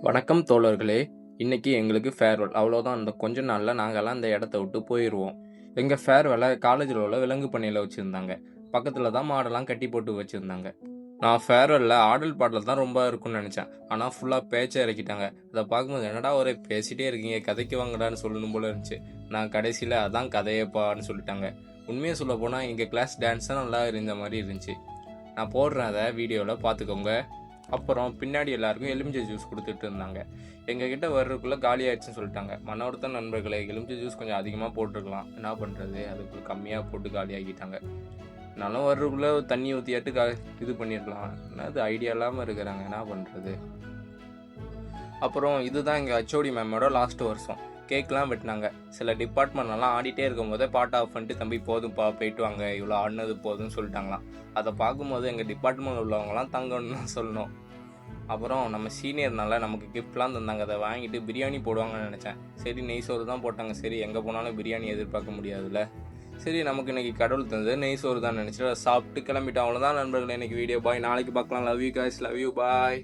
வணக்கம் தோழர்களே. இன்னைக்கு எங்களுக்கு ஃபேர்வெல். அவ்வளோதான். இந்த கொஞ்ச நாள்ல நாங்கலாம் இந்த இடத்த விட்டு போயிருவோம். எங்க ஃபேர்வெல்ல காலேஜில உள்ள விலங்கு பண்ணையில வச்சிருந்தாங்க. பக்கத்துல தான் மாடெல்லாம் கட்டி போட்டு வச்சிருந்தாங்க. நான் ஃபேர்வெல்ல ஆடல் பாடல் தான் ரொம்ப இருக்கும்னு நெனச்சேன். ஆனா ஃபுல்லா பேச்ச இறக்கிட்டாங்க. அத பார்க்கும்போது என்னடா ஒரே பேசிட்டே இருக்கீங்க, கதைக்கு வாங்கடான்னு சொல்லணும் போல இருந்துச்சு. நான் கடைசியில அதான் கதையேப்பான்னு சொல்லிட்டாங்க. உண்மைய சொல்லப்போனா எங்க கிளாஸ் டான்ஸ் தான் நல்லா இருந்த மாரி இருந்துச்சு. நான் போடுறேன் அத வீடியோல பார்த்துக்கோங்க. அப்புறம் பின்னாடி எல்லாருக்கும் எலுமிச்சை ஜூஸ் கொடுத்துட்டு இருந்தாங்க. எங்ககிட்ட வர்றதுக்குள்ளே காலி ஆயிடுச்சுன்னு சொல்லிட்டாங்க. மன வருத்தம் நண்பர்களே, எலுமிச்சை ஜூஸ் கொஞ்சம் அதிகமாக போட்டிருக்கலாம். என்ன பண்ணுறது, அதுக்குள்ள கம்மியாக போட்டு காலி ஆக்கிட்டாங்க. நானும் வர்றதுக்குள்ளே தண்ணி ஊற்றியாட்டு இது பண்ணிடலாம். என்னது ஐடியா இல்லாமல் இருக்கிறாங்க, என்ன பண்ணுறது. அப்புறம் இதுதான் எங்கள் ஹச்ஓடி மேமோட லாஸ்ட் வருஷம். கேக்லாம் வெட்டினாங்க. சில டிபார்ட்மெண்ட்லாம் ஆடிட்டே இருக்கும் போதே பாட்டு ஆஃப் பண்ணிட்டு, தம்பி போதும்ப்பா போயிட்டு வாங்க, இவ்வளோ ஆடினது போதும்னு சொல்லிட்டாங்களாம். அதை பார்க்கும்போது எங்கள் டிபார்ட்மெண்ட் உள்ளவங்களாம் தங்கன்னு தான் சொல்லணும். அப்புறம் நம்ம சீனியர்னால நமக்கு கிஃப்ட்லாம் தந்தாங்க. அதை வாங்கிட்டு பிரியாணி போடுவாங்கன்னு நினச்சேன். சரி, நெய் சோறு தான் போட்டாங்க. சரி, எங்கே போனாலும் பிரியாணி எதிர்பார்க்க முடியாதுல்ல. சரி, நமக்கு இன்றைக்கி கடவுள் தந்தது நெய் சோறு தான் நினச்சிட்டு சாப்பிட்டு கிளம்பிட்டோம். அவ்வளோதான் நண்பர்கள், இன்றைக்கி வீடியோ. பாய். நாளைக்கு பார்க்கலாம். Love you guys, love you, bye.